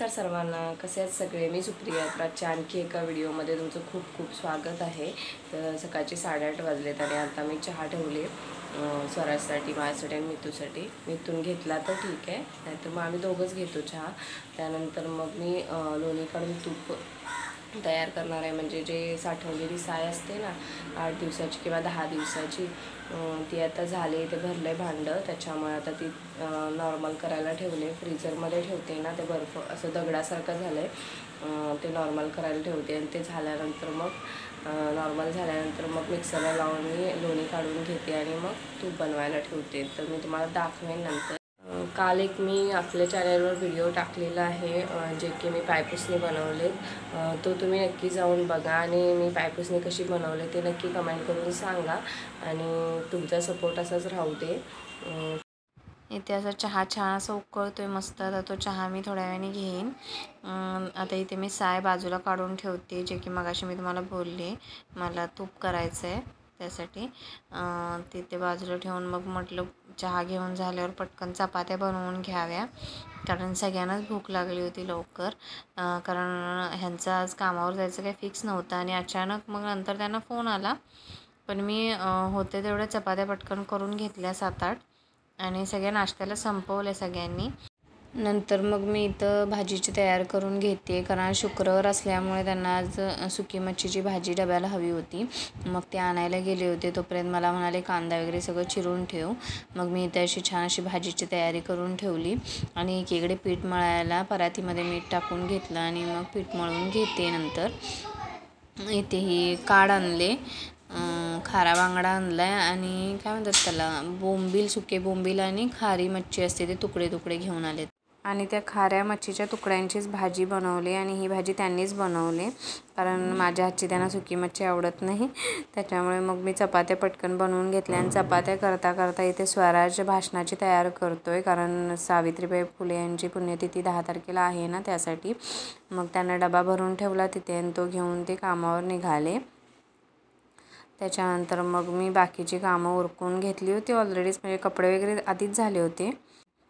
नमस्कार सर्वांना, कसे आहेत सगळे. मी सुप्रिया. आजच्या आणखी एका व्हिडिओमध्ये तुमचं खूप खूप स्वागत आहे. तर सकाळचे 8:30 वाजलेत आणि आता मी चहा ठेवले स्वराजसाठी, माझ्यासाठी आणि मितूसाठी. मितून घेतला तर ठीक आहे, नाहीतर मग आम्ही दोघंच घेतो चहा. त्यानंतर मग मी लोणी काढून तूप तयार करणार आहे. म्हणजे जे साठवलेली साय असते ना 8 दिवसाची किंवा 10 दिवसाची, ती आता झाले, ते भरलं आहे भांडं. त्याच्यामुळे आता ती नॉर्मल करायला ठेवले. फ्रीझरमध्ये ठेवते ना, ते बर्फ असं दगडासारखं झालं आहे, ते नॉर्मल करायला ठेवते. आणि ते झाल्यानंतर मग नॉर्मल झाल्यानंतर मग मिक्सरला लावून मी लोणी काढून घेते आणि मग तूप बनवायला ठेवते. तर मी तुम्हाला दाखवेन नंतर. काल एक मी आपल्या चॅनलवर व्हिडिओ टाकलेला आहे, जे की मी पायपुसणी बनवले. तो तुम्ही नक्की जाऊन बघा आणि मी पायपुसणी कशी बनवले ते नक्की कमेंट करून सांगा आणि तुमचा सपोर्ट असाच राहू दे. इथे असं चहा छान असं उकळतोय मस्त. आता तो चहा मी थोड्या वेळाने घेईन. आता इथे मी साय बाजूला काढून ठेवते, जे की मगाशी मी तुम्हाला बोलले मला तूप करायचं आहे. त्यासाठी तिथे बाजूला ठेवून मग म्हटलं चहा घेऊन झाल्यावर पटकन चपात्या बनवून घ्याव्या, कारण सगळ्यांनाच भूक लागली होती लवकर. कारण ह्यांचं आज कामावर जायचं काही फिक्स नव्हतं आणि अचानक मग नंतर त्यांना फोन आला. पण मी होते तेवढ्या चपात्या पटकन करून घेतल्या 7-8 आणि सगळ्या नाश्त्याला संपवल्या सगळ्यांनी. नंतर मग मी इथं भाजीची तयार करून घेते, कारण शुक्रवार असल्यामुळे त्यांना आज सुकी मच्छीची भाजी डब्याला हवी होती. मग ते आणायला गेले होते, तोपर्यंत मला म्हणाले कांदा वगैरे सगळं चिरून ठेव. मग मी इथे अशी छान अशी भाजीची तयारी करून ठेवली आणि एकीकडे पीठ मळायला परातीमध्ये मीठ टाकून घेतलं आणि मग पीठ मळून घेते. नंतर इथे ही काढ आणले, खारा बांगडा आणला आहे आणि काय म्हणतात त्याला, बोंबील, सुके बोंबील आणि खारी मच्छी असते ते तुकडे तुकडे घेऊन आलेत आणि त्या खाऱ्या मच्छीच्या तुकड्यांचीच भाजी बनवली. आणि ही भाजी त्यांनीच बनवली, कारण माझ्या हातची त्यांना सुकी मच्छी आवडत नाही. त्याच्यामुळे मग मी चपात्या पटकन बनवून घेतल्या आणि चपात्या करता करता इथे स्वराज भाषणाची तयार करतोय, कारण सावित्रीबाई फुले यांची पुण्यतिथी 10 तारखेला आहे ना, त्यासाठी. मग त्यांना डबा भरून ठेवला तिथे आणि तो घेऊन ते कामावर निघाले. त्याच्यानंतर मग मी बाकीची कामं उरकून घेतली होती ऑलरेडीच, म्हणजे कपडे वगैरे आधीच झाले होते,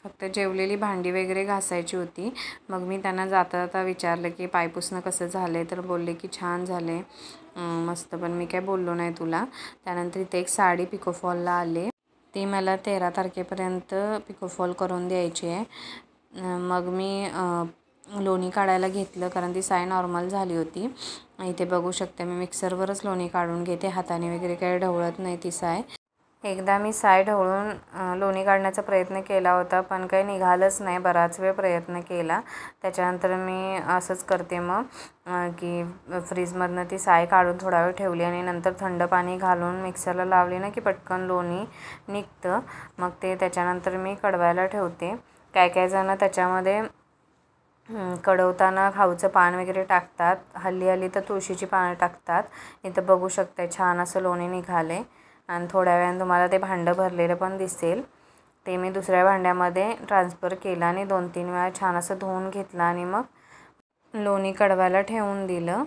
फक्त जेवलेली भांडी वगैरे घासायची होती. मग मी त्यांना जाता जाता विचारलं की पायपुसणं कसं झालं आहे, तर बोलले की छान झालं आहे मस्त. पण मी काय बोललो नाही तुला. त्यानंतर इथे एक साडी पिकोफॉलला आले, ती मला 13 तारखेपर्यंत पिकोफॉल करून द्यायची आहे. मग मी लोणी काढायला घेतलं, कारण ती साय नॉर्मल झाली होती. इथे बघू शकते मी मिक्सरवरच लोणी काढून घेते, हाताने वगैरे काही ढवळत नाही ती साय. एकदा मी साय ढवळून लोणी काढण्याचा प्रयत्न केला होता, पण काही निघालंच नाही. बराच वेळ प्रयत्न केला. त्याच्यानंतर मी असंच करते मग की फ्रीजमधनं ती साय काढून थोडा वेळ ठेवली आणि नंतर थंड पाणी घालून मिक्सरला लावली ना की पटकन लोणी निघतं. मग ते त्याच्यानंतर मी कडवायला ठेवते. काय काय जणं त्याच्यामध्ये कडवताना खाऊचं पान वगैरे टाकतात, हल्ली हल्ली तर तुळशीची पानं टाकतात. इथं बघू शकते छान असं लोणी निघाले आणि थोड्या वेळाने तुम्हाला ते भांडं भरलेलं पण दिसेल. ते मी दुसऱ्या भांड्यामध्ये ट्रान्सफर केलं आणि 2-3 वेळा छान असं धुवून घेतलं आणि मग लोणी कडवायला ठेवून दिलं.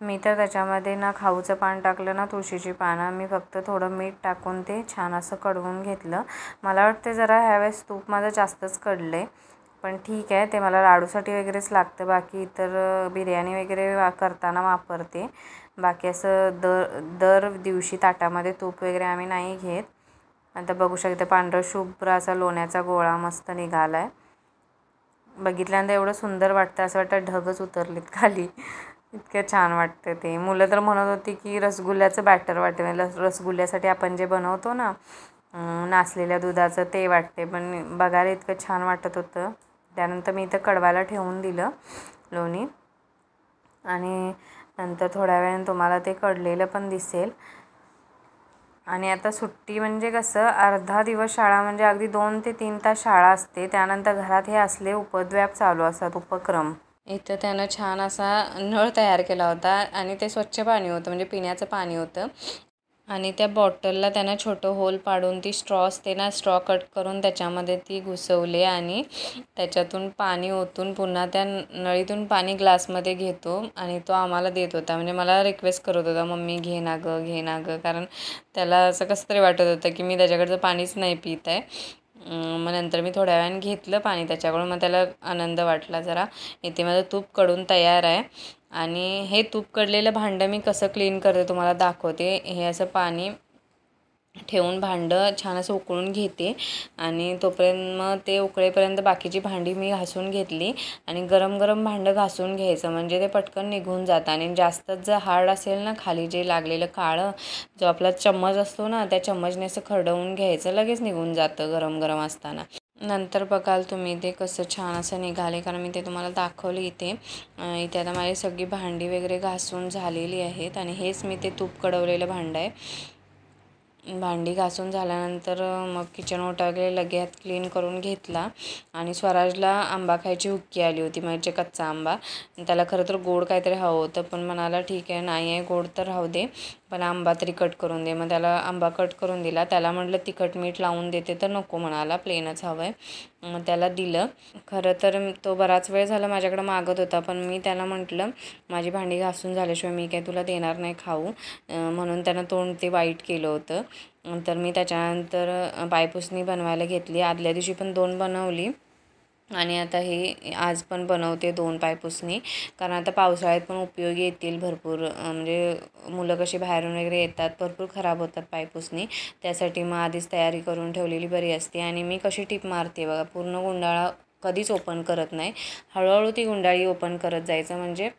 मी तर त्याच्यामध्ये ना खाऊचं पान टाकलं ना तुळशीची पानं, मी फक्त थोडं मीठ टाकून ते छान असं कडवून घेतलं. मला वाटते जरा ह्यावेळेस तूप माझं जास्तच कडलं आहे, पण ठीक आहे, ते मला लाडूसाठी वगैरेच लागतं. बाकी इतर बिर्याणी वगैरे करताना वापरते. बाकी असं दर दिवशी ताटामध्ये तूप वगैरे आम्ही नाही घेत. आता बघू शकते पांढरं शुभ्र असा लोण्याचा गोळा मस्त निघाला आहे. बघितल्यानंतर एवढं सुंदर वाटतं, असं वाटतं ढगच उतरलेत खाली, इतकं छान वाटतं ते. मुलं तर म्हणत होती की रसगुल्ल्याचं बॅटर वाटते, रसगुल्ल्यासाठी आपण जे बनवतो ना नासलेल्या दुधाचं, ते वाटते. पण बघायला इतकं छान वाटत होतं. त्यानंतर मी इथं कडवायला ठेवून दिलं लोणी आणि नंतर थोड्या वेळाने तुम्हाला ते कडलेलं पण दिसेल. आणि आता सुट्टी म्हणजे कसं, अर्धा दिवस शाळा म्हणजे अगदी 2 ते 3 तास शाळा असते. त्यानंतर घरात हे असले उपद्व्याप चालू असतात, उपक्रम. इथं त्यानं छान असा नळ तयार केला होता आणि ते स्वच्छ पाणी होतं, म्हणजे पिण्याचं पाणी होतं. आणि त्या बॉटलला त्यानं छोटं होल पाडून ती स्ट्रॉ असते ना, स्ट्रॉ कट करून त्याच्यामध्ये ती घुसवली आणि त्याच्यातून पाणी ओतून पुन्हा त्या नळीतून पाणी ग्लासमध्ये घेतो आणि तो आम्हाला देत होता. म्हणजे मला रिक्वेस्ट करत होता, मम्मी घे ना गं, घे ना गं, कारण त्याला असं कसं तरी वाटत होतं की मी त्याच्याकडचं पाणीच नाही पित आहे. मग नंतर मी थोड्या वेळाने घेतलं पाणी त्याच्याकडून, मग त्याला आनंद वाटला जरा. इथे माझं तूप कडून तयार आहे आणि हे तूप कडलेलं भांडं मी कसं क्लीन करते तुम्हाला दाखवते. हे असं पाणी ठेवून भांडं छान असं उकळून घेते आणि तोपर्यंत मग ते उकळेपर्यंत बाकीची भांडी मी घासून घेतली आणि गरम गरम भांडं घासून घ्यायचं म्हणजे ते पटकन निघून जातं. आणि जास्तच जर हार्ड असेल ना खाली जे लागलेलं काळं, जो आपला चम्मच असतो ना त्या चम्मचने असं खरडवून घ्यायचं, लगेच निघून जातं गरम गरम असताना. नंतर बघाल तुम्ही ते कसं छान असं निघाले, कारण मी ते तुम्हाला दाखवले. इथे आता माझी सगळी भांडी वगैरे घासून झालेली आहेत आणि हेच मी ते तूप कडवलेलं भांडं आहे. भांडी घासून झाल्यानंतर मग किचन ओटा वगैरे लगेच क्लीन करून घेतला आणि स्वराजला आंबा खायची हुक्की आली होती, म्हणजे कच्चा आंबा. त्याला खरं तर गोड काहीतरी हवं होतं, पण म्हणाला ठीक आहे, नाही आहे गोड तर राहू दे, पण आंबा तरी कट करून दे. मग त्याला आंबा कट करून दिला. त्याला म्हटलं तिखट मीठ लावून देते तर नको म्हणाला, प्लेनच हवं आहे. मग त्याला दिलं. खरं तर तो बराच वेळ झाला माझ्याकडं मागत होता, पण मी त्याला म्हटलं माझी भांडी घासून झाल्याशिवाय मी काही तुला देणार नाही खाऊ, म्हणून त्यानं तोंड ते वाईट केलं होतं. तर मी त्याच्यानंतर पायपुसणी बनवायला घेतली. आदल्या दिवशी पण 2 बनवली आणि आता हे आज पण बनवते 2 पायपुसणी, कारण आता पावसाळ्यात पण उपयोगी येतील भरपूर. म्हणजे मुलं कशी बाहेरून वगैरे येतात, भरपूर खराब होतात पायपुसणी, त्यासाठी मग आधीच तयारी करून ठेवलेली बरी असते. आणि मी कशी टिप मारते बघा, पूर्ण गुंडाळा कधीच ओपन करत नाही, हळूहळू ती गुंडाळी ओपन करत जायचं, म्हणजे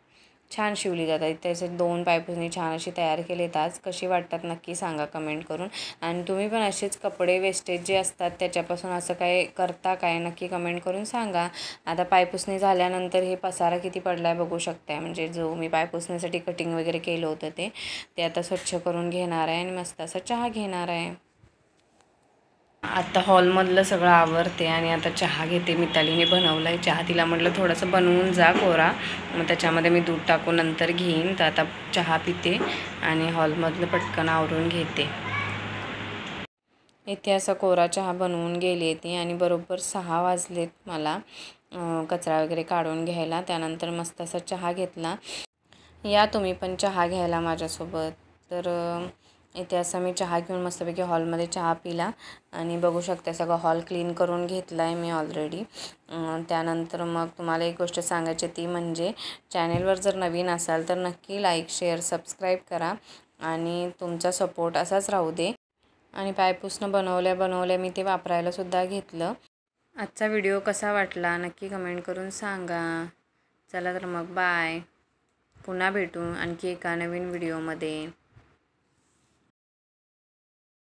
छान शिवली जातात. त्याचे 2 पायपुसणी छान अशी तयार केलेत आज. कशी वाटतात नक्की सांगा कमेंट करून. आणि तुम्ही पण असेच कपडे वेस्टेज जे असतात त्याच्यापासून असं काय करता काय, नक्की कमेंट करून सांगा. आता पायपुसणी झाल्यानंतर हे पसारा किती पडला आहे बघू शकताय, म्हणजे जो मी पायपुसणीसाठी कटिंग वगैरे केलं होतं ते आता स्वच्छ करून घेणार आहे आणि मस्त असा चहा घेणार आहे. आता हॉलमधलं सगळं आवरते आणि आता चहा घेते. मितालीने बनवला आहे चहा, तिला म्हटलं थोडंसं बनवून जा कोरा, मग त्याच्यामध्ये मी दूध टाकून नंतर घेईन. तर आता चहा पिते आणि हॉलमधलं पटकन आवरून घेते. इथे असा कोरा चहा बनवून गेली ती आणि बरोबर 6 वाजलेत मला कचरा वगैरे काढून घ्यायला. त्यानंतर मस्त असा चहा घेतला. या तुम्ही पण चहा घ्यायला माझ्यासोबत. तर इथे असं मी चहा घेऊन मस्तपैकी हॉलमध्ये चहा पिला आणि बघू शकता सगळं हॉल क्लीन करून घेतला आहे मी ऑलरेडी. त्यानंतर मग तुम्हाला एक गोष्ट सांगायची ती म्हणजे चॅनेलवर जर नवीन असाल तर नक्की लाईक शेअर सबस्क्राईब करा आणि तुमचा सपोर्ट असाच राहू दे. आणि पायपुसणं बनवल्या मी ते वापरायलासुद्धा घेतलं. आजचा व्हिडिओ कसा वाटला नक्की कमेंट करून सांगा. चला तर मग बाय, पुन्हा भेटू आणखी एका नवीन व्हिडिओमध्ये.